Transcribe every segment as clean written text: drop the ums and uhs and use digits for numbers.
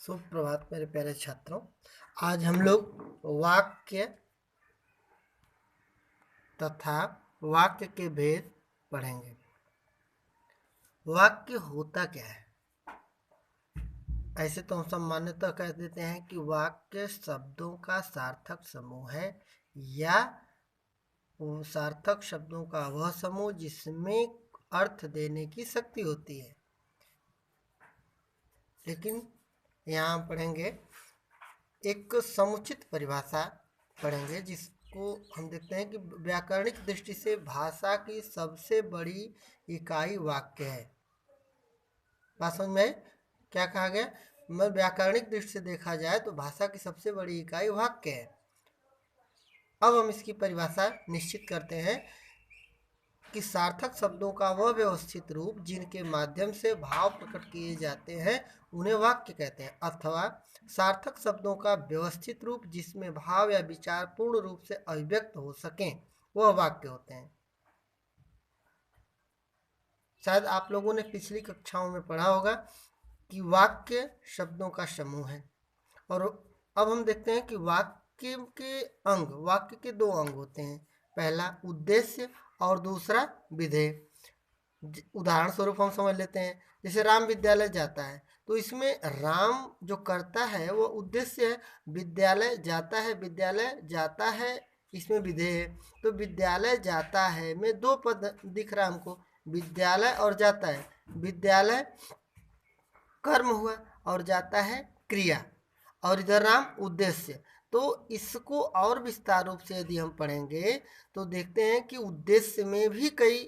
सुप्रभात मेरे प्यारे छात्रों। आज हम लोग वाक्य तथा वाक्य के भेद पढ़ेंगे। वाक्य होता क्या है? ऐसे तो हम सामान्यतः कह देते हैं कि वाक्य शब्दों का सार्थक समूह है या सार्थक शब्दों का वह समूह जिसमें अर्थ देने की शक्ति होती है। लेकिन यहाँ हम पढ़ेंगे एक समुचित परिभाषा पढ़ेंगे जिसको हम देखते हैं कि व्याकरणिक दृष्टि से भाषा की सबसे बड़ी इकाई वाक्य है। बात समझ में क्या कहा गया? मैं व्याकरणिक दृष्टि से देखा जाए तो भाषा की सबसे बड़ी इकाई वाक्य है। अब हम इसकी परिभाषा निश्चित करते हैं कि सार्थक शब्दों का वह व्यवस्थित रूप जिनके माध्यम से भाव प्रकट किए जाते हैं उन्हें वाक्य कहते हैं, अथवा सार्थक शब्दों का व्यवस्थित रूप जिसमें भाव या विचार पूर्ण रूप से अभिव्यक्त हो सकें वह वाक्य होते हैं। शायद आप लोगों ने पिछली कक्षाओं में पढ़ा होगा कि वाक्य शब्दों का समूह है। और अब हम देखते हैं कि वाक्य के दो अंग होते हैं, पहला उद्देश्य और दूसरा विधेय। उदाहरण स्वरूप हम समझ लेते हैं, जैसे राम विद्यालय जाता है तो इसमें राम जो करता है वो उद्देश्य है, विद्यालय जाता है इसमें विधेय है। तो विद्यालय जाता है में दो पद दिख रहा है हमको, विद्यालय और जाता है। विद्यालय कर्म हुआ और जाता है क्रिया, और इधर राम उद्देश्य। तो इसको और विस्तार रूप से यदि हम पढ़ेंगे तो देखते हैं कि उद्देश्य में भी कई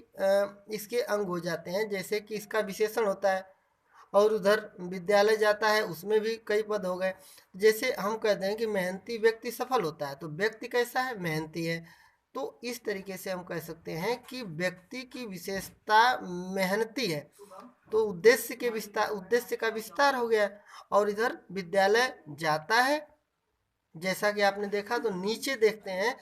इसके अंग हो जाते हैं, जैसे कि इसका विशेषण होता है, और उधर विद्यालय जाता है उसमें भी कई पद हो गए। जैसे हम कहते हैं कि मेहनती व्यक्ति सफल होता है, तो व्यक्ति कैसा है? मेहनती है। तो इस तरीके से हम कह सकते हैं कि व्यक्ति की विशेषता मेहनती है, तो उद्देश्य का विस्तार हो गया। और इधर विद्यालय जाता है, जैसा कि आपने देखा, तो नीचे देखते हैं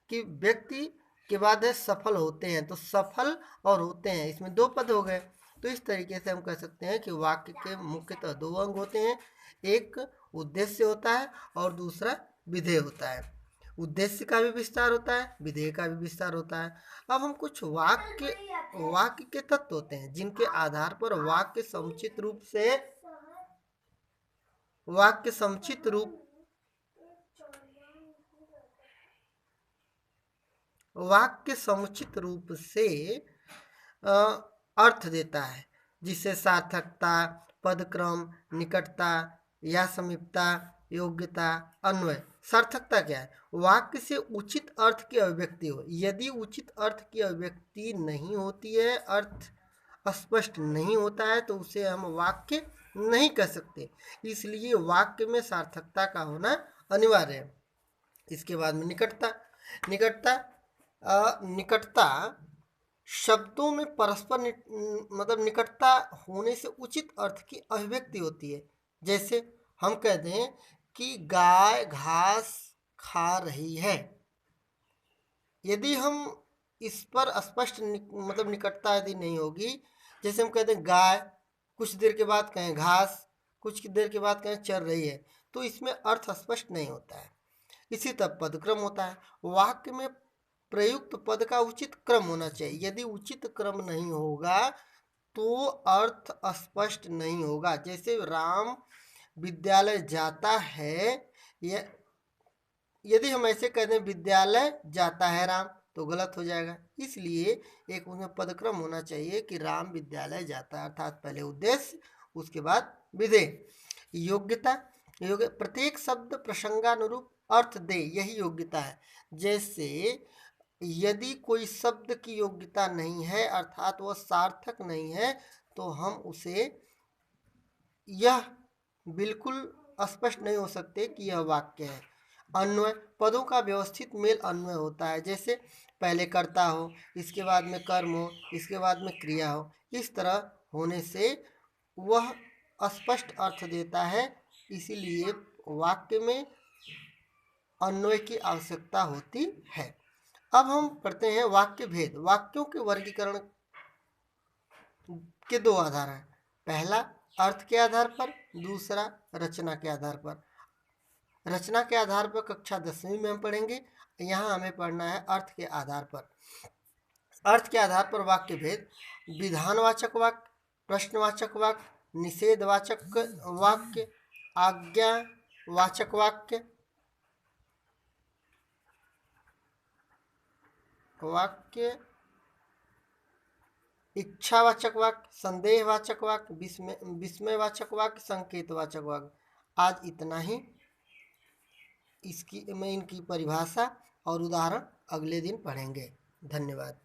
कि व्यक्ति के बाद है सफल होते हैं, तो सफल और होते हैं इसमें दो पद हो गए। तो इस तरीके से हम कह सकते हैं कि वाक्य के मुख्यतः दो अंग होते हैं, एक उद्देश्य होता है और दूसरा विधेय होता है। उद्देश्य का भी विस्तार होता है, विधेय का भी विस्तार होता है। अब हम कुछ वाक्य के तत्व होते हैं जिनके आधार पर वाक्य समुचित रूप से अर्थ देता है, जिससे सार्थकता, पदक्रम, निकटता या समीपता, योग्यता, अन्वय। सार्थकता क्या है? वाक्य से उचित अर्थ की अभिव्यक्ति हो। यदि उचित अर्थ की अभिव्यक्ति नहीं होती है, अर्थ स्पष्ट नहीं होता है, तो उसे हम वाक्य नहीं कह सकते। इसलिए वाक्य में सार्थकता का होना अनिवार्य है। इसके बाद में निकटता शब्दों में परस्पर मतलब निकटता होने से उचित अर्थ की अभिव्यक्ति होती है। जैसे हम कहते हैं कि गाय घास खा रही है, यदि हम इस पर स्पष्ट मतलब निकटता यदि नहीं होगी, जैसे हम कहते हैं गाय, कुछ देर के बाद कहें घास, कुछ देर के बाद कहें चर रही है, तो इसमें अर्थ स्पष्ट नहीं होता है। इसी तरह पदक्रम होता है। वाक्य में प्रयुक्त पद का उचित क्रम होना चाहिए। यदि उचित क्रम नहीं होगा तो अर्थ स्पष्ट नहीं होगा। जैसे राम विद्यालय जाता है, यदि हम ऐसे कहते हैं विद्यालय जाता है राम, तो गलत हो जाएगा। इसलिए एक उसमें पदक्रम होना चाहिए कि राम विद्यालय जाता है, अर्थात पहले उद्देश्य उसके बाद विधेय। योग्यता, प्रत्येक शब्द प्रसंगानुरूप अर्थ दे, यही योग्यता है। जैसे यदि कोई शब्द की योग्यता नहीं है, अर्थात वह सार्थक नहीं है, तो हम उसे यह बिल्कुल स्पष्ट नहीं हो सकते कि यह वाक्य है। अन्वय, पदों का व्यवस्थित मेल अन्वय होता है। जैसे पहले कर्ता हो, इसके बाद में कर्म हो, इसके बाद में क्रिया हो। इस तरह होने से वह स्पष्ट अर्थ देता है। इसीलिए वाक्य में अन्वय की आवश्यकता होती है। अब हम पढ़ते हैं वाक्य भेद। वाक्यों के वर्गीकरण के दो आधार हैं, पहला अर्थ के आधार पर, दूसरा रचना के आधार पर। रचना के आधार पर कक्षा 10वीं में हम पढ़ेंगे, यहाँ हमें पढ़ना है अर्थ के आधार पर। अर्थ के आधार पर वाक्य भेद: विधानवाचक वाक्य, प्रश्नवाचक वाक्य, निषेधवाचक वाक्य, आज्ञावाचक वाक्य, इच्छावाचक वाक्य, संदेहवाचक वाक्य, विस्मयवाचक वाक्य, संकेतवाचक वाक्य। आज इतना ही। इनकी परिभाषा और उदाहरण अगले दिन पढ़ेंगे। धन्यवाद।